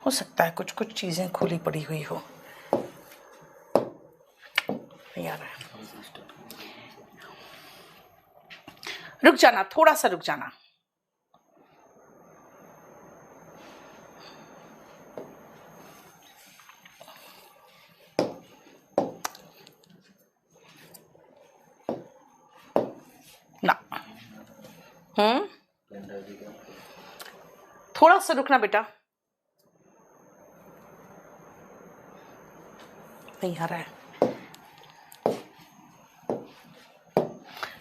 हो सकता है कुछ कुछ चीजें खुली पड़ी हुई हो। नहीं आ रहा है, रुक जाना, थोड़ा सा रुक जाना। ना थोड़ा सा रुकना बेटा, नहीं आ रहा है।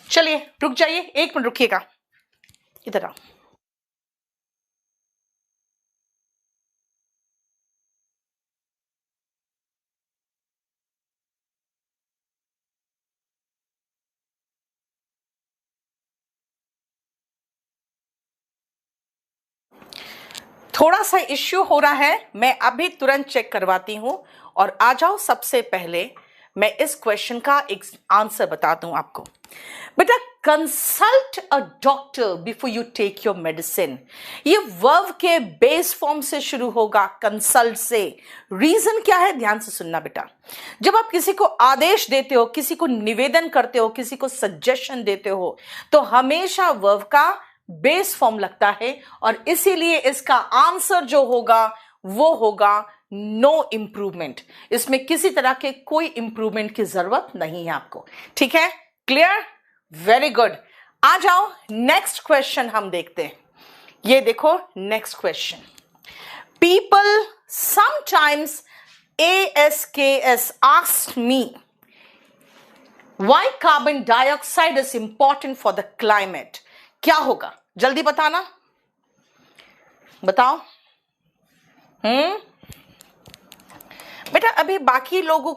चलिए रुक जाइए, 1 मिनट रुकिएगा, इधर आओ। थोड़ा सा इश्यू हो रहा है, मैं अभी तुरंत चेक करवाती हूं। और आ जाओ, सबसे पहले मैं इस क्वेश्चन का एक आंसर बता दूं आपको। बेटा, consult a doctor before you take your medicine, ये वर्ब के बेस फॉर्म से शुरू होगा, कंसल्ट से। रीजन क्या है, ध्यान से सुनना बेटा। जब आप किसी को आदेश देते हो, किसी को निवेदन करते हो, किसी को सजेशन देते हो, तो हमेशा वर्ब का बेस फॉर्म लगता है, और इसीलिए इसका आंसर जो होगा वो होगा नो इंप्रूवमेंट। इसमें किसी तरह के कोई इंप्रूवमेंट की जरूरत नहीं है आपको। ठीक है, क्लियर, वेरी गुड। आ जाओ, नेक्स्ट क्वेश्चन हम देखते हैं। ये देखो next question. People sometimes ASKS asked me why carbon dioxide is important for the climate। क्या होगा, जल्दी बताना, बताओ। बेटा, अभी बाकी लोगों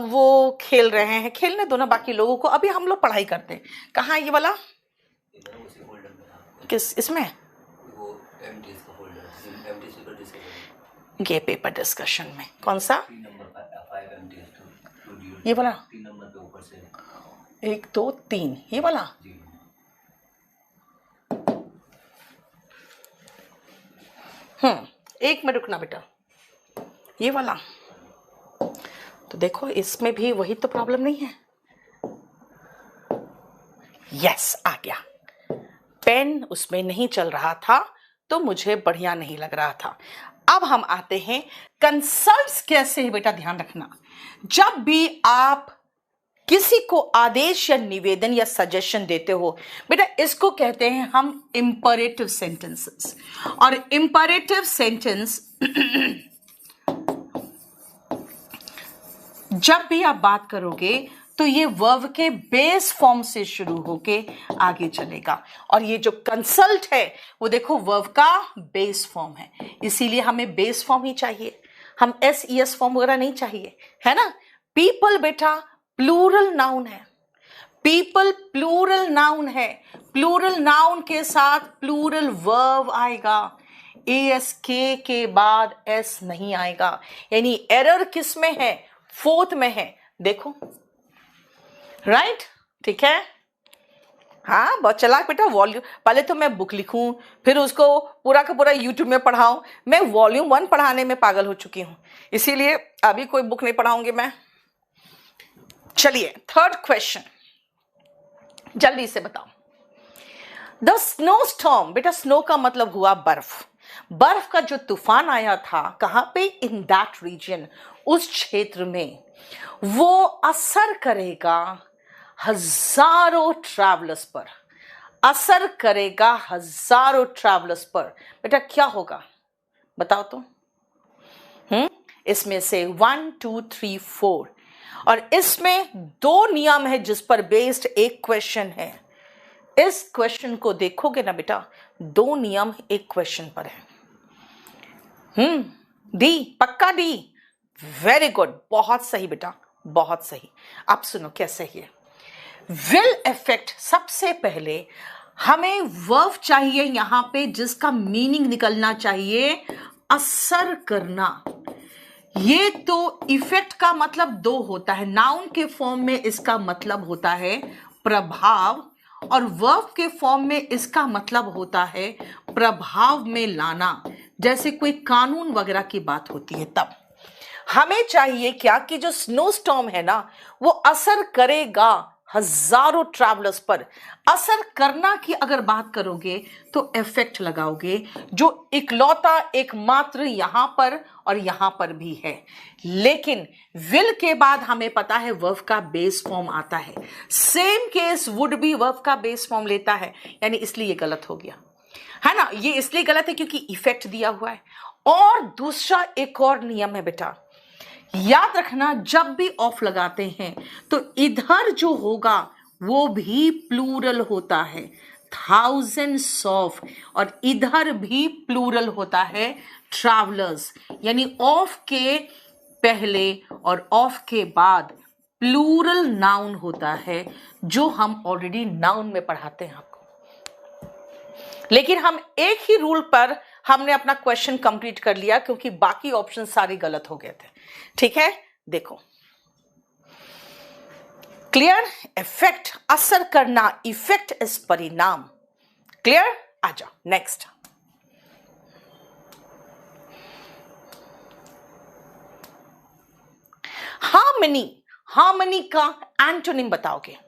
वो खेल रहे हैं, खेलने दो ना बाकी लोगों को, अभी हम लोग पढ़ाई करते हैं। कहाँ ये वाला, किस इसमें, ये पेपर डिस्कशन में कौन सा, ये वाला 1 2 3, ये वाला। एक मिनट रुकना बेटा, ये वाला। तो देखो इसमें भी वही तो प्रॉब्लम नहीं है। यस, आ गया। पेन उसमें नहीं चल रहा था तो मुझे बढ़िया नहीं लग रहा था। अब हम आते हैं कंसल्ट्स कैसे है बेटा, ध्यान रखना। जब भी आप किसी को आदेश या निवेदन या सजेशन देते हो बेटा, इसको कहते हैं हम इंपरेटिव सेंटेंसेस। और इंपरेटिव सेंटेंस जब भी आप बात करोगे तो ये वर्ब के बेस फॉर्म से शुरू होके आगे चलेगा। और ये जो कंसल्ट है वो देखो वर्ब का बेस फॉर्म है, इसीलिए हमें बेस फॉर्म ही चाहिए, हम SES फॉर्म वगैरह नहीं चाहिए, है ना। पीपल बेटा प्लूरल नाउन है, पीपल प्लूरल नाउन है, प्लूरल नाउन के साथ प्लूरल वर्ब आएगा, ASK के बाद S नहीं आएगा। यानी एरर किस में है, 4th में है, देखो, राइट, ठीक है। हाँ, बहुत चलाक बेटा। वॉल्यूम, पहले तो मैं बुक लिखूं फिर उसको पूरा का पूरा यूट्यूब में पढ़ाऊं। मैं वॉल्यूम 1 पढ़ाने में पागल हो चुकी हूं, इसीलिए अभी कोई बुक नहीं पढ़ाऊंगी मैं। चलिए 3rd क्वेश्चन, जल्दी से बताओ। द स्नो स्टॉर्म, बेटा स्नो का मतलब हुआ बर्फ। बर्फ का जो तूफान आया था, कहां पे, इन दैट रीजन, उस क्षेत्र में, वो असर करेगा हजारों ट्रैवलर्स पर, असर करेगा हजारों ट्रैवलर्स पर। बेटा क्या होगा बताओ तो। इसमें से 1 2 3 4, और इसमें 2 नियम है जिस पर बेस्ड एक क्वेश्चन है। इस क्वेश्चन को देखोगे ना बेटा, 2 नियम एक क्वेश्चन पर है। डी, पक्का डी, वेरी गुड, बहुत सही बेटा, बहुत सही। अब सुनो कैसे है। विल इफेक्ट, सबसे पहले हमें वर्ब चाहिए यहां पे जिसका मीनिंग निकलना चाहिए असर करना। ये तो इफेक्ट का मतलब 2 होता है, नाउन के फॉर्म में इसका मतलब होता है प्रभाव, और वर्ब के फॉर्म में इसका मतलब होता है प्रभाव में लाना। जैसे कोई कानून वगैरह की बात होती है तब हमें चाहिए क्या कि जो स्नो स्टॉर्म है ना वो असर करेगा हजारों ट्रैवलर्स पर। असर करना की अगर बात करोगे तो इफेक्ट लगाओगे जो इकलौता एकमात्र यहां पर और यहां पर भी है। लेकिन विल के बाद हमें पता है वर्ब का बेस फॉर्म आता है। Same case would be verb का बेस फॉर्म लेता है, यानी इसलिए गलत हो गया है ना। ये इसलिए गलत है क्योंकि इफेक्ट दिया हुआ है। और दूसरा एक और नियम है बेटा, याद रखना जब भी ऑफ लगाते हैं तो इधर जो होगा वो भी प्लूरल होता है, थाउजेंड्स ऑफ, और इधर भी प्लूरल होता है, ट्रैवलर्स। यानी ऑफ के पहले और ऑफ के बाद प्लूरल नाउन होता है जो हम ऑलरेडी नाउन में पढ़ाते हैं आपको। लेकिन हम एक ही रूल पर हमने अपना क्वेश्चन कंप्लीट कर लिया क्योंकि बाकी ऑप्शन सारे गलत हो गए थे। ठीक है, देखो क्लियर। इफेक्ट असर करना, इफेक्ट इज परिणाम। क्लियर, आ जाओ नेक्स्ट। हार्मनी, हार्मनी का एंटोनिम बताओगे।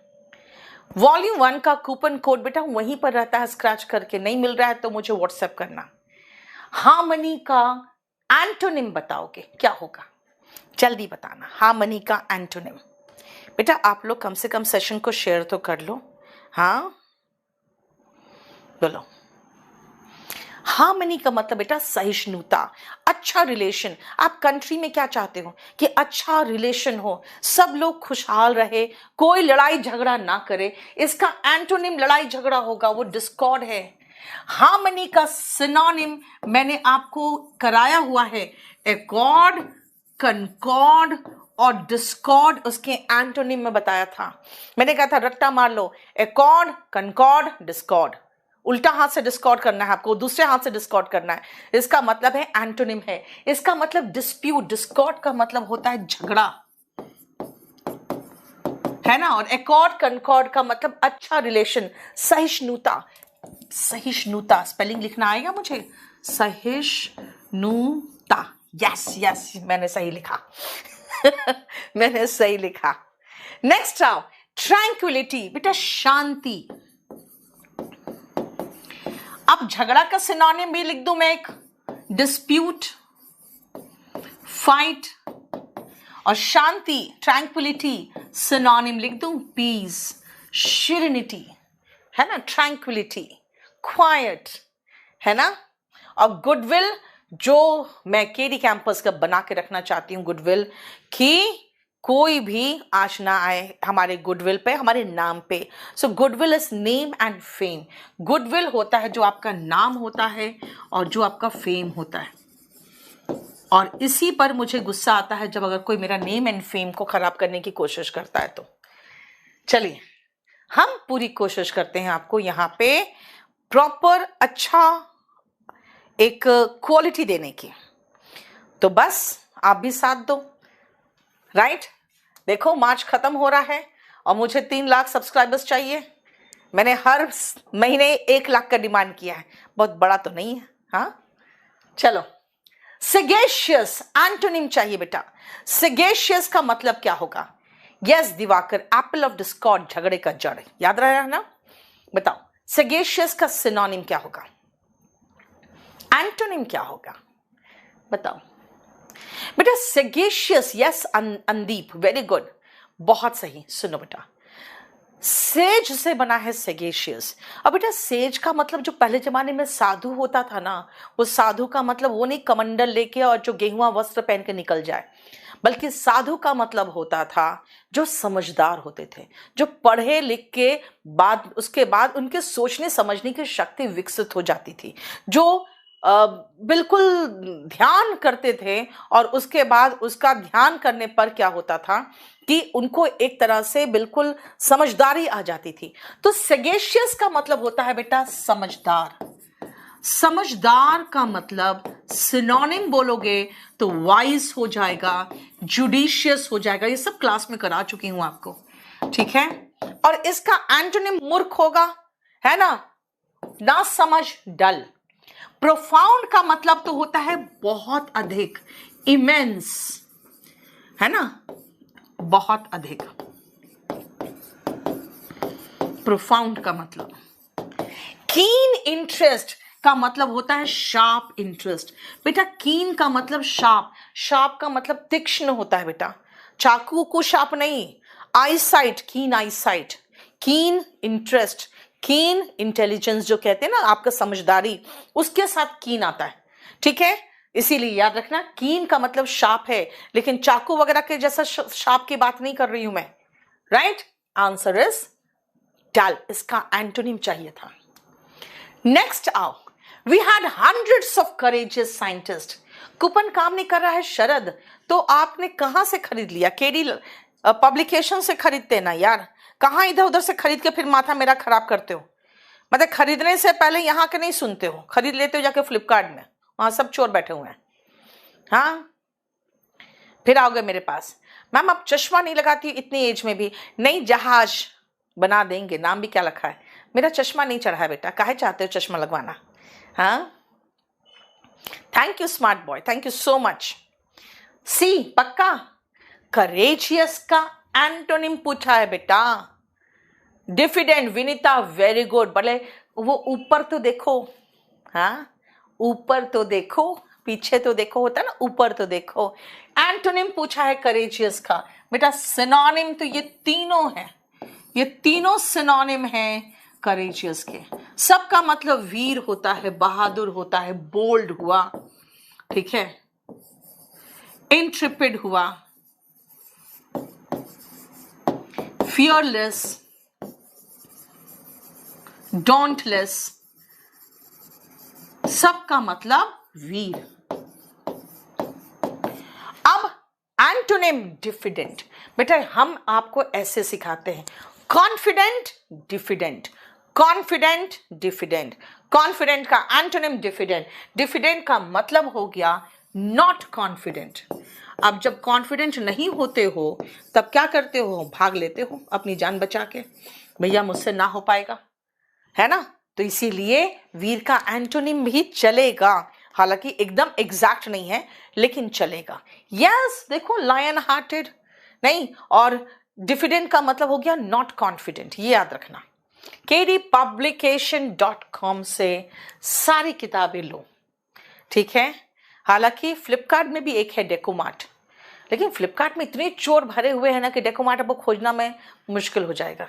वॉल्यूम 1 का कूपन कोड बेटा वहीं पर रहता है, स्क्रैच करके नहीं मिल रहा है तो मुझे व्हाट्सएप करना। हार्मनी का एंटोनिम बताओगे क्या होगा, जल्दी बताना। हार्मनी का एंटोनिम बेटा आप लोग कम से कम सेशन को शेयर तो कर लो। हाँ बोलो। हार्मनी का मतलब बेटा सहिष्णुता, अच्छा रिलेशन। आप कंट्री में क्या चाहते हो कि अच्छा रिलेशन हो, सब लोग खुशहाल रहे, कोई लड़ाई झगड़ा ना करे। इसका एंटोनिम लड़ाई झगड़ा होगा, वो डिस्कॉर्ड है। हार्मनी का सिनोनिम मैंने आपको कराया हुआ है, एकॉर्ड, कंकॉर्ड और डिस्कॉर्ड। उसके एंटोनिम में बताया था, मैंने कहा था रट्टा मार लो, एकॉर्ड, कंकॉर्ड, डिस्कॉर्ड। उल्टा हाथ से डिस्कॉर्ड करना है आपको, दूसरे हाथ से डिस्कॉर्ड करना है। इसका मतलब है एंटोनिम है, इसका मतलब डिस्प्यूट। डिस्कॉर्ड का मतलब होता है झगड़ा, है ना। और एकॉर्ड कंकॉर्ड का मतलब अच्छा रिलेशन, सहिष्णुता। सहिष्णुता स्पेलिंग लिखना आएगा मुझे, सहिष्णुता। यस यस मैंने सही लिखा मैंने सही लिखा। नेक्स्ट आओ, ट्रैंक्विलिटी बेटा शांति। अब झगड़ा का सिनोनिम भी लिख दूं मैं एक, डिस्प्यूट, फाइट। और शांति ट्रैंक्विलिटी सिनोनिम लिख दूं पीस, सेरेनिटी, है ना। ट्रैंक्विलिटी, क्वाइट, है ना। और गुडविल जो मैं केडी कैंपस का बना के रखना चाहती हूं, गुडविल कि कोई भी आँच ना आए हमारे गुडविल पे, हमारे नाम पे। So goodwill is name and fame. Goodwill होता है जो आपका नाम होता है और जो आपका फेम होता है। और इसी पर मुझे गुस्सा आता है जब अगर कोई मेरा नेम एंड फेम को खराब करने की कोशिश करता है तो। चलिए हम पूरी कोशिश करते हैं आपको यहाँ पे प्रॉपर अच्छा एक क्वालिटी देने की, तो बस आप भी साथ दो। राइट देखो मार्च खत्म हो रहा है और मुझे 3 लाख सब्सक्राइबर्स चाहिए। मैंने हर महीने 1 लाख का डिमांड किया है, बहुत बड़ा तो नहीं है। हाँ चलो, सेगेशियस एंटोनिम चाहिए बेटा। सेगेशियस का मतलब क्या होगा? Yes Diwakar, Apple of Discord, झगड़े का जड़। याद रहा ना? बताओ सेगेशियस का सिनोनिम क्या होगा, एंटोनिम क्या होगा, बताओ बेटा। सेगेशियस, यस अंदीप, वेरी गुड, बहुत सही। सुनो बेटा, सेज से बना है सेगेशियस। अब बेटा सेज का मतलब जो पहले जमाने में साधु होता था ना, वो साधु का मतलब वो नहीं कमंडल लेके और जो गेहुआ वस्त्र पहन के निकल जाए, बल्कि साधु का मतलब होता था जो समझदार होते थे, जो पढ़े लिख के बाद उसके बाद उनके सोचने समझने की शक्ति विकसित हो जाती थी, जो बिल्कुल ध्यान करते थे। और उसके बाद उसका ध्यान करने पर क्या होता था कि उनको एक तरह से बिल्कुल समझदारी आ जाती थी। तो सेगेशियस का मतलब होता है बेटा समझदार। समझदार का मतलब सिनोनिम बोलोगे तो वाइज हो जाएगा, जुडिशियस हो जाएगा। ये सब क्लास में करा चुकी हूं आपको, ठीक है। और इसका एंटोनिम मूर्ख होगा, है ना, ना समझ, डल। प्रोफाउंड का मतलब तो होता है बहुत अधिक, इमेंस, है ना, बहुत अधिक। प्रोफाउंड का मतलब। कीन इंटरेस्ट का मतलब होता है शार्प इंटरेस्ट। बेटा कीन का मतलब शार्प, शार्प का मतलब तीक्ष्ण होता है बेटा, चाकू को शार्प नहीं। आई साइट, कीन आई साइट, कीन इंटरेस्ट, कीन इंटेलिजेंस जो कहते हैं ना, आपका समझदारी, उसके साथ कीन आता है, ठीक है। इसीलिए याद रखना कीन का मतलब शार्प है, लेकिन चाकू वगैरह के जैसा शार्प की बात नहीं कर रही हूं मैं। राइट आंसर इज डल, इसका एंटोनिम चाहिए था। नेक्स्ट आओ, we had hundreds of courageous scientist. Coupon काम नहीं कर रहा है शरद, तो आपने कहां से खरीद लिया? केडी पब्लिकेशन से खरीदते ना यार, कहां इधर उधर से खरीद के फिर माथा मेरा खराब करते हो। मतलब खरीदने से पहले यहाँ के नहीं सुनते हो, खरीद लेते हो जाके फ्लिपकार्ट में, वहां सब चोर बैठे हुए हैं। हाँ फिर आओगे मेरे पास, मैम आप चश्मा नहीं लगाती इतनी एज में भी। नहीं, जहाज बना देंगे, नाम भी क्या रखा है, मेरा चश्मा नहीं चढ़ा है बेटा, काहे चाहते हो चश्मा लगवाना? हाँ thank you smart boy, thank you so much. सी पक्का, करेजियस का एंटोनिम पूछा है बेटा, डिफिडेंट। विनीता वेरी गुड, भले वो ऊपर तो देखो, हाँ ऊपर तो देखो, पीछे तो देखो होता है ना, ऊपर तो देखो। एंटोनिम पूछा है करेजियस का बेटा, सिनोनिम तो ये तीनों है, ये तीनों सिनोनिम हैं करेजियस के। सबका मतलब वीर होता है, बहादुर होता है, बोल्ड हुआ, ठीक है, इंट्रिपिड हुआ, फियरलेस, डोंटलेस, सबका मतलब वीर। अब एंटोनिम डिफिडेंट, बेटा हम आपको ऐसे सिखाते हैं, confident diffident, confident diffident. Confident का एंटोनिम डिफिडेंट, डिफिडेंट का मतलब हो गया नॉट कॉन्फिडेंट। अब जब कॉन्फिडेंट नहीं होते हो तब क्या करते हो? भाग लेते हो अपनी जान बचा के, भैया मुझसे ना हो पाएगा, है ना। तो इसीलिए वीर का एंटोनिम भी चलेगा, हालांकि एकदम एग्जैक्ट नहीं है लेकिन चलेगा। यस देखो, लायन हार्टेड नहीं, और डिफिडेंट का मतलब हो गया नॉट कॉन्फिडेंट, ये याद रखना। kdpublication.com से सारी किताबें लो, ठीक है। हालांकि फ्लिपकार्ट में भी एक है डेकोमार्ट, लेकिन फ्लिपकार्ट में इतने चोर भरे हुए हैं ना कि डेकोमार्ट आपको खोजना में मुश्किल हो जाएगा।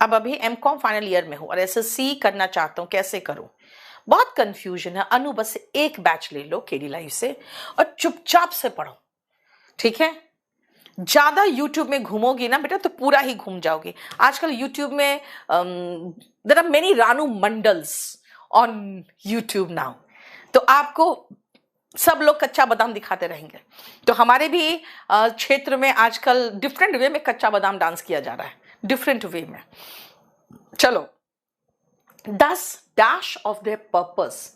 अब अभी एमकॉम फाइनल ईयर में हूं और एसएससी करना चाहता हूं, कैसे करूं? बहुत कंफ्यूजन है। अनु बस एक बैच ले लो केडी लाइव से और चुपचाप से पढ़ो, ठीक है। ज्यादा यूट्यूब में घूमोगी ना बेटा तो पूरा ही घूम जाओगी। आजकल यूट्यूब में there are many Ranu Mondals on YouTube now, तो आपको सब लोग कच्चा बादाम दिखाते रहेंगे। तो हमारे भी क्षेत्र में आजकल डिफरेंट वे में कच्चा बादाम डांस किया जा रहा है, डिफरेंट वे में। चलो, thus dash of their purpose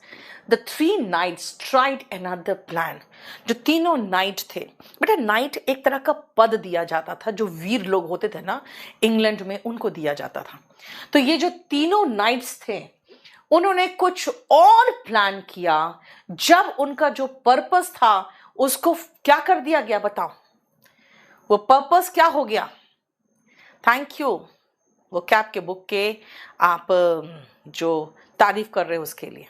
the three knights tried another plan। जो तीनों नाइट थे बेटा, नाइट एक तरह का पद दिया जाता था, जो वीर लोग होते थे ना इंग्लैंड में, उनको दिया जाता था। तो ये जो तीनों नाइट्स थे उन्होंने कुछ और प्लान किया, जब उनका जो पर्पस था उसको क्या कर दिया गया बताओ? वो पर्पस क्या हो गया? थैंक यू वो कैप के बुक के आप जो तारीफ कर रहे हो उसके लिए।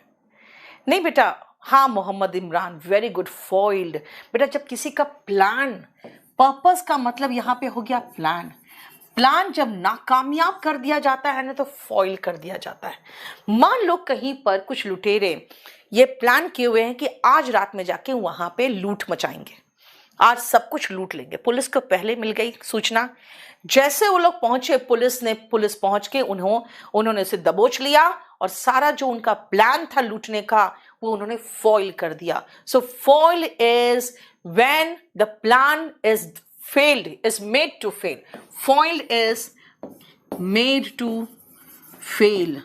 नहीं बेटा, हाँ Mohammad Imran very good, foiled. बेटा जब किसी का प्लान, पर्पस का मतलब यहाँ पे हो गया प्लान, प्लान जब नाकामयाब कर दिया जाता है ना तो फॉइल कर दिया जाता है। मान लो कहीं पर कुछ लुटेरे ये प्लान किए हुए हैं कि आज रात में जाके वहां पे लूट मचाएंगे, आज सब कुछ लूट लेंगे। पुलिस को पहले मिल गई सूचना, जैसे वो लोग पहुंचे पुलिस पहुंच के उन्होंने उसे दबोच लिया और सारा जो उनका प्लान था लूटने का वो उन्होंने फॉइल कर दिया। So foil is when the plan is failed, is made to fail. Foiled is made to fail.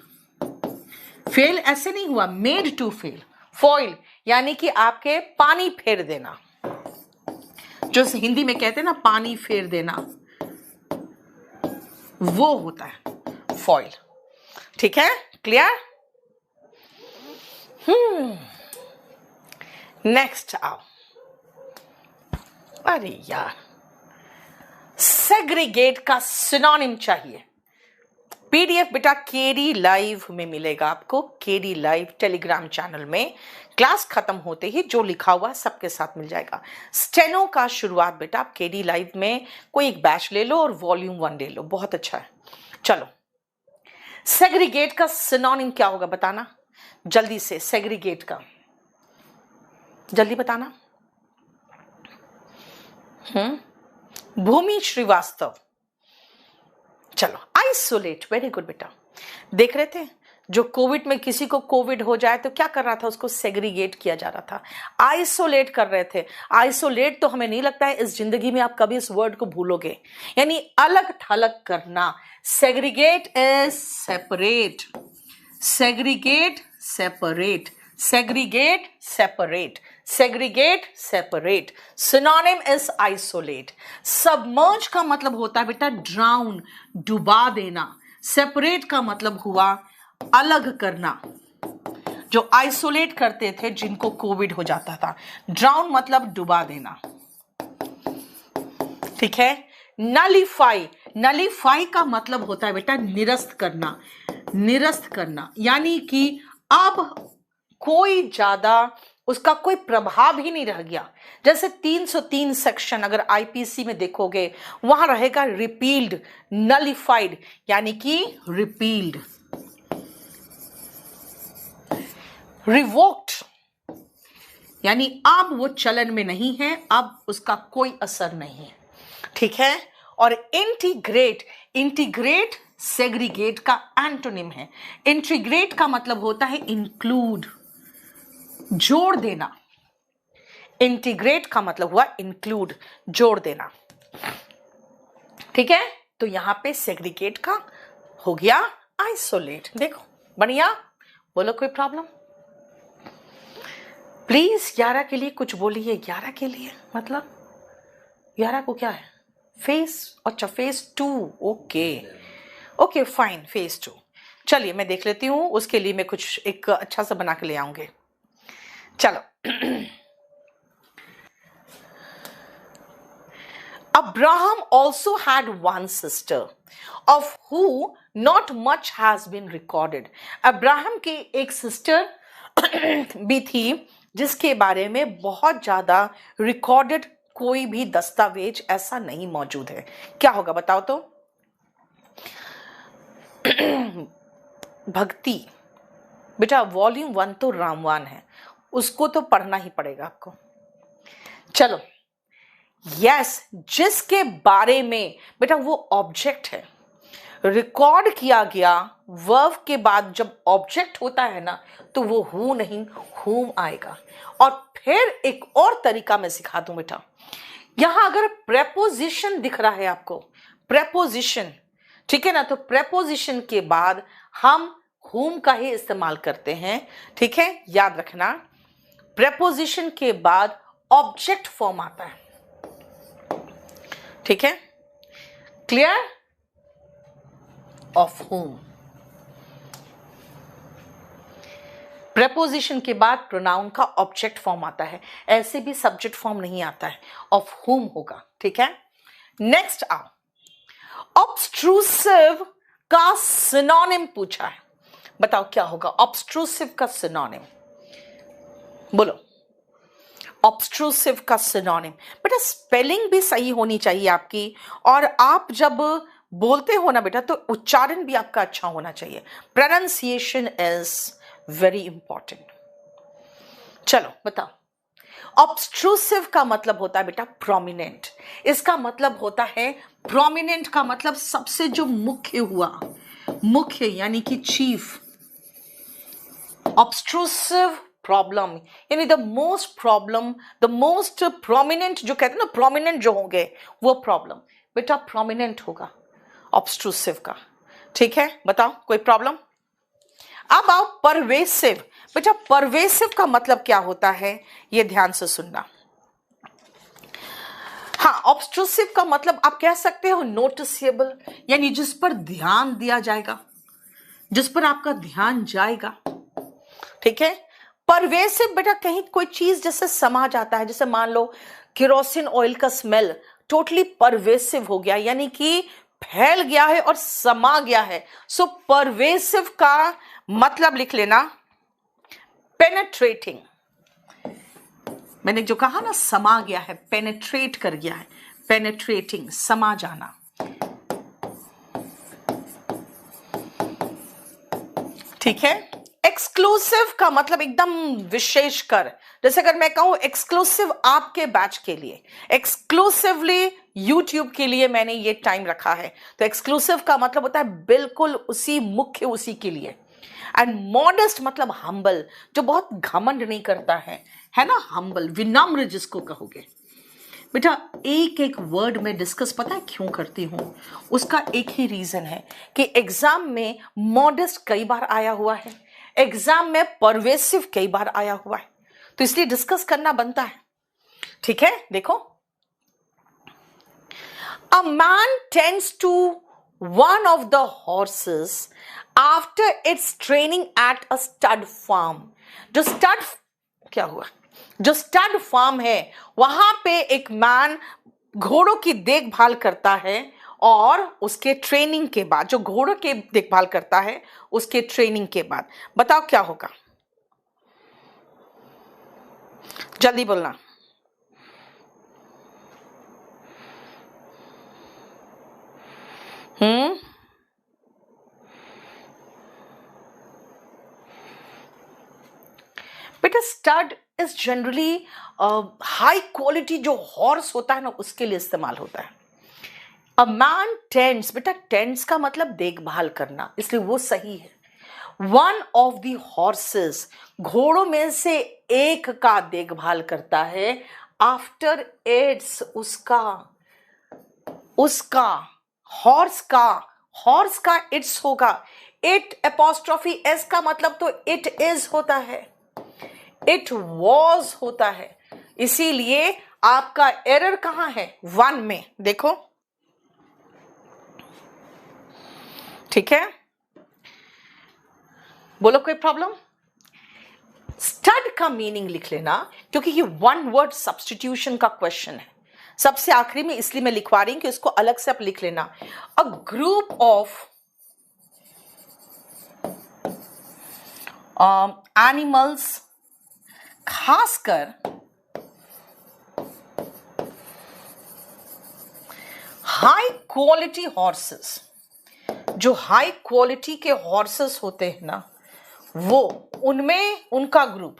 Fail ऐसे नहीं हुआ, made to fail. Foil यानी कि आपके पानी फेर देना, जो हिंदी में कहते हैं ना पानी फेर देना, वो होता है फॉइल, ठीक है। क्लियर? नेक्स्ट आओ। अरे यार, सेग्रीगेट का सिनोनिम चाहिए। पीडीएफ बेटा केडी लाइव में मिलेगा आपको, केडी लाइव टेलीग्राम चैनल में। क्लास खत्म होते ही जो लिखा हुआ सबके साथ मिल जाएगा। स्टेनो का शुरुआत बेटा आप केडी लाइव में कोई एक बैच ले लो और वॉल्यूम 1 ले लो, बहुत अच्छा है। चलो, सेग्रीगेट का सिनोनिम क्या होगा बताना जल्दी से। सेग्रीगेट का जल्दी बताना। भूमि श्रीवास्तव। चलो, आइसोलेट, वेरी गुड बेटा। देख रहे थे जो कोविड में किसी को कोविड हो जाए तो क्या कर रहा था, उसको सेग्रीगेट किया जा रहा था, आइसोलेट कर रहे थे। आइसोलेट तो हमें नहीं लगता है इस जिंदगी में आप कभी इस वर्ड को भूलोगे, यानी अलग थलग करना। Segregate is separate, segregate separate, segregate separate, segregate separate. Synonym is isolate. Submerge का मतलब होता है बेटा ड्राउन, डुबा देना। सेपरेट का मतलब हुआ अलग करना। जो आइसोलेट करते थे जिनको कोविड हो जाता था, ड्राउन मतलब डुबा देना, ठीक है। नलीफाई, नलीफाई का मतलब होता है बेटा निरस्त करना, निरस्त करना, यानी कि अब कोई ज्यादा उसका कोई प्रभाव ही नहीं रह गया। जैसे 303 सेक्शन अगर आईपीसी में देखोगे वहां रहेगा रिपील्ड, नलिफाइड, यानी कि रिपील्ड। रिवोक्ड यानी अब वो चलन में नहीं है, अब उसका कोई असर नहीं है, ठीक है। और इंटीग्रेट, इंटीग्रेट सेग्रीगेट का एंटोनिम है। इंटीग्रेट का मतलब होता है इंक्लूड, जोड़ देना। इंटीग्रेट का मतलब हुआ इंक्लूड, जोड़ देना, ठीक है। तो यहां पे सेग्रीगेट का हो गया आइसोलेट। देखो बढ़िया, बोलो कोई प्रॉब्लम? प्लीज 11 के लिए कुछ बोलिए। 11 के लिए मतलब 11 को क्या है? फेस, अच्छा face 2, okay okay fine, face 2। चलिए मैं देख लेती हूं, उसके लिए मैं कुछ एक अच्छा सा बना के ले आऊंगे। चलो Abraham also had one sister of who not much has been recorded. Abraham की एक सिस्टर भी थी जिसके बारे में बहुत ज्यादा रिकॉर्डेड कोई भी दस्तावेज ऐसा नहीं मौजूद है। क्या होगा बताओ तो? भक्ति बेटा वॉल्यूम 1 तो रामवान है, उसको तो पढ़ना ही पड़ेगा आपको। चलो, यस, जिसके बारे में बेटा वो ऑब्जेक्ट है, रिकॉर्ड किया गया। वर्ब के बाद जब ऑब्जेक्ट होता है ना तो वो हु नहीं हुम आएगा। और फिर एक और तरीका मैं सिखा दूं बेटा, यहां अगर प्रेपोजिशन दिख रहा है आपको, प्रेपोजिशन, ठीक है ना, तो प्रेपोजिशन के बाद हम हुम का ही इस्तेमाल करते हैं, ठीक है, याद रखना। प्रेपोजिशन के बाद ऑब्जेक्ट फॉर्म आता है, ठीक है, क्लियर? ऑफ हुम। प्रेपोजिशन के बाद प्रोनाउन का ऑब्जेक्ट फॉर्म आता है, ऐसे भी सब्जेक्ट फॉर्म नहीं आता है, ऑफ हुम होगा, ठीक है। नेक्स्ट आओ, ऑब्स्ट्रूसिव का सिनोनिम पूछा है, बताओ क्या होगा ऑब्स्ट्रूसिव का सिनोनिम? बोलो ऑब्स्ट्रूसिव का सिनोनिम। बेटा स्पेलिंग भी सही होनी चाहिए आपकी, और आप जब बोलते हो ना बेटा तो उच्चारण भी आपका अच्छा होना चाहिए। Pronunciation is very important. चलो बताओ, ऑब्स्ट्रूसिव का मतलब होता है बेटा प्रोमिनेंट। इसका मतलब होता है, प्रोमिनेंट का मतलब सबसे जो मुख्य हुआ, मुख्य यानी कि चीफ। ऑब्स्ट्रूसिव प्रॉब्लम यानी the most problem, the most prominent, जो कहते हैं ना प्रोमिनेंट जो होंगे वो प्रॉब्लम, बेटा प्रोमिनेंट होगा ऑब्स्ट्रूसिव का, ठीक है। बताओ कोई प्रॉब्लम? अब आओ परवेसिव। बेटा परवेसिव का मतलब क्या होता है ये ध्यान से सुनना। हाँ, ऑब्स्ट्रूसिव का मतलब आप कह सकते हो नोटिसेबल, यानी जिस पर ध्यान दिया जाएगा, जिस पर आपका ध्यान जाएगा। ठीक है, परवेसिव बेटा कहीं कोई चीज जैसे समा जाता है, जैसे मान लो केरोसिन ऑयल का स्मेल टोटली परवेसिव हो गया, यानी कि फैल गया है और समा गया है। सो परवेसिव का मतलब लिख लेना पेनेट्रेटिंग। मैंने जो कहा ना समा गया है, पेनेट्रेट कर गया है, पेनेट्रेटिंग समा जाना। ठीक है, एक्सक्लूसिव का मतलब एकदम विशेष कर, जैसे अगर मैं कहूं एक्सक्लूसिव आपके बैच के लिए, एक्सक्लूसिवली यूट्यूब के लिए मैंने ये टाइम रखा है, तो एक्सक्लूसिव का मतलब होता है बिल्कुल उसी मुख्य उसी के लिए। एंड मॉडेस्ट मतलब हम्बल, जो बहुत घमंड नहीं करता है ना, हम्बल, विनम्र जिसको कहोगे। बेटा एक एक वर्ड में डिस्कस पता है क्यों करती हूं, उसका एक ही रीजन है कि एग्जाम में मॉडेस्ट कई बार आया हुआ है, एग्जाम में परवेसिव कई बार आया हुआ है, तो इसलिए डिस्कस करना बनता है। ठीक है, देखो, a man tends to one of the horses after its training at a stud farm. जो स्टड, क्या हुआ, जो स्टड फार्म है वहां पे एक मैन घोड़ों की देखभाल करता है, और उसके ट्रेनिंग के बाद, जो घोड़ों की देखभाल करता है उसके ट्रेनिंग के बाद, बताओ क्या होगा, जल्दी बोलना। बेटा stud is generally high quality जो हॉर्स होता है ना उसके लिए इस्तेमाल होता है। अ मैन टेंड्स, बेटा टेंड्स का मतलब देखभाल करना, इसलिए वो सही है। वन ऑफ द हॉर्सेस, घोड़ों में से एक का देखभाल करता है, आफ्टर इट्स, उसका, उसका, हॉर्स का इट्स होगा, इट एपोस्ट्रोफी एस का मतलब तो इट इज होता है, इट वॉज होता है, इसीलिए आपका एरर कहां है, वन में, देखो। ठीक है, बोलो कोई प्रॉब्लम। स्टड का मीनिंग लिख लेना, क्योंकि ये वन वर्ड सब्स्टिट्यूशन का क्वेश्चन है, सबसे आखिरी में इसलिए मैं लिखवा रही हूं कि इसको अलग से आप लिख लेना। अ ग्रुप ऑफ एनिमल्स, खासकर हाई क्वालिटी हॉर्सेस, जो हाई क्वालिटी के हॉर्सेस होते हैं ना वो, उनमें उनका group,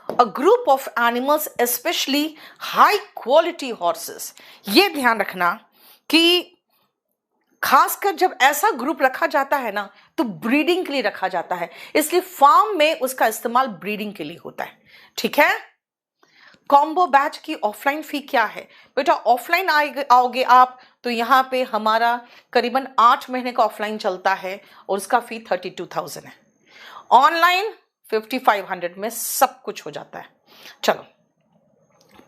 a group of animals specially high quality horses. ये ध्यान रखना कि खासकर जब ऐसा ग्रुप रखा जाता है ना तो ब्रीडिंग के लिए रखा जाता है, इसलिए फार्म में उसका इस्तेमाल ब्रीडिंग के लिए होता है। ठीक है, कॉम्बो बैच की ऑफलाइन फी क्या है बेटा, ऑफलाइन आओगे आप तो यहाँ पे हमारा करीबन 8 महीने का ऑफलाइन चलता है और उसका फी 32,000 है, ऑनलाइन 5500 में सब कुछ हो जाता है। चलो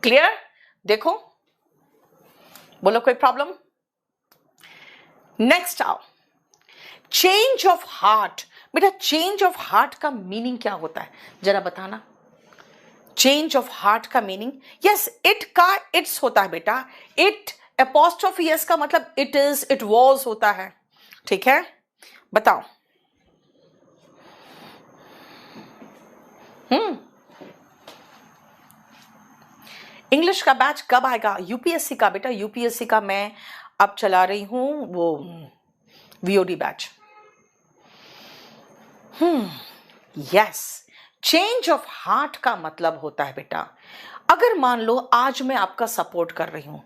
क्लियर, देखो, बोलो कोई प्रॉब्लम। नेक्स्ट आओ, चेंज ऑफ हार्ट। बेटा चेंज ऑफ हार्ट का मीनिंग क्या होता है जरा बताना, चेंज ऑफ हार्ट का मीनिंग। यस, इट का इट्स होता है बेटा, इट एपोस्ट्रोफी एस का मतलब इट इज, इट वॉज होता है। ठीक है, बताओ। इंग्लिश का बैच कब आएगा, यूपीएससी का बेटा, यूपीएससी का मैं अब चला रही हूं वो VOD batch. Yes, change of heart का मतलब होता है बेटा, अगर मान लो आज मैं आपका सपोर्ट कर रही हूं,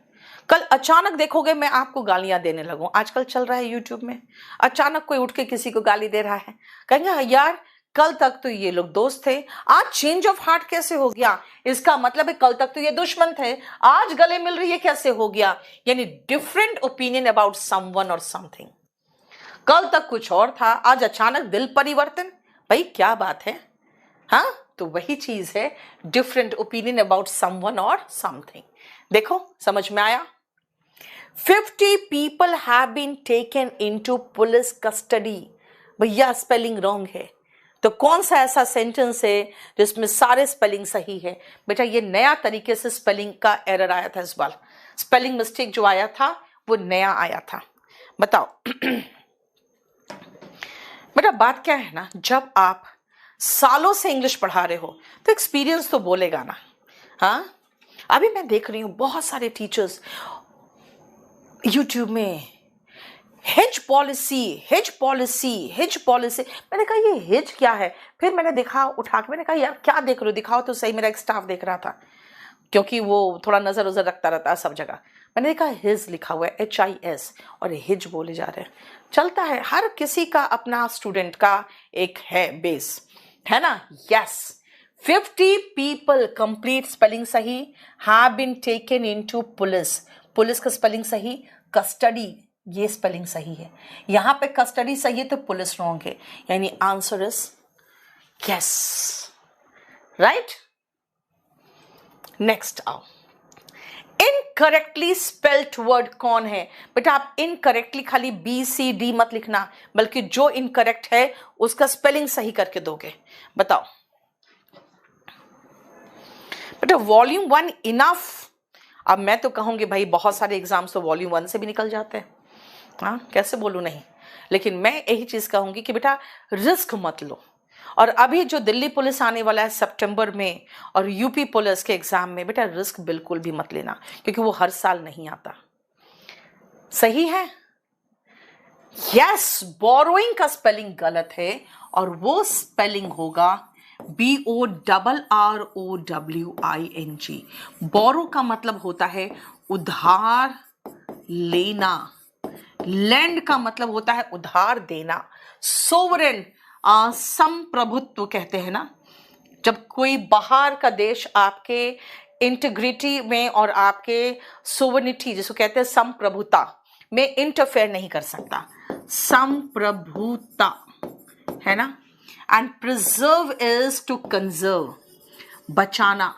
कल अचानक देखोगे मैं आपको गालियां देने लगूं, आजकल चल रहा है यूट्यूब में, अचानक कोई उठ के किसी को गाली दे रहा है, कहेंगे यार कल तक तो ये लोग दोस्त थे, आज चेंज ऑफ हार्ट कैसे हो गया, इसका मतलब है कल तक तो ये दुश्मन थे, आज गले मिल रही है कैसे हो गया, यानी डिफरेंट ओपिनियन अबाउट समवन और समथिंग। कल तक कुछ और था, आज अचानक दिल परिवर्तन, भाई क्या बात है, हाँ, तो वही चीज है डिफरेंट ओपिनियन अबाउट समवन और समथिंग। देखो समझ में आया। 50 people have been taken into police custody भैया स्पेलिंग रॉन्ग है। तो कौन सा ऐसा सेंटेंस है जिसमें सारे स्पेलिंग सही है? बेटा ये नया तरीके से स्पेलिंग का एरर आया था इस बार, स्पेलिंग मिस्टेक जो आया था वो नया आया था। बताओ बेटा बात क्या है ना, जब आप सालों से इंग्लिश पढ़ा रहे हो तो एक्सपीरियंस तो बोलेगा ना। हाँ, अभी मैं देख रही हूँ बहुत सारे टीचर्स यूट्यूब में hedge policy hedge policy hedge policy. मैंने कहा ये हेज क्या है? फिर मैंने देखा उठा के, मैंने कहा यार क्या देख रहे हो, दिखाओ तो सही। मेरा एक स्टाफ देख रहा था क्योंकि वो थोड़ा नजर उजर रखता रहता है सब जगह। मैंने देखा हिज लिखा हुआ है HIS और हिज बोले जा रहे हैं। चलता है, हर किसी का अपना स्टूडेंट का एक है बेस, है ना। यस, 50 people कंप्लीट स्पेलिंग सही have been taken into police. Police का स्पेलिंग सही, कस्टडी ये स्पेलिंग सही है। यहां पे कस्टडी सही है तो पुलिस रॉन्ग है, यानी answer is yes, right. Next आओ, इनकरेक्टली स्पेल्ड वर्ड कौन है? बेटा आप इनकरेक्टली खाली BCD मत लिखना, बल्कि जो इनकरेक्ट है उसका स्पेलिंग सही करके दोगे। बताओ बेटा वॉल्यूम 1 इनफ। अब मैं तो कहूंगी भाई बहुत सारे एग्जाम्स तो वॉल्यूम 1 से भी निकल जाते हैं। हाँ, कैसे बोलूं नहीं, लेकिन मैं यही चीज कहूंगी कि बेटा रिस्क मत लो। और अभी जो दिल्ली पुलिस आने वाला है सितंबर में और यूपी पुलिस के एग्जाम में, बेटा रिस्क बिल्कुल भी मत लेना, क्योंकि वो हर साल नहीं आता। सही है? यस, बोरोइंग का स्पेलिंग गलत है और वो स्पेलिंग होगा BORROWING। बोरो का मतलब होता है उधार लेना, लैंड का मतलब होता है उधार देना, सोवरेन संप्रभुत्व कहते हैं ना, जब कोई बाहर का देश आपके इंटीग्रिटी में और आपके सोवरेनिटी जिसको कहते हैं संप्रभुता में इंटरफेयर नहीं कर सकता, संप्रभुता है ना। And preserve is to conserve, बचाना।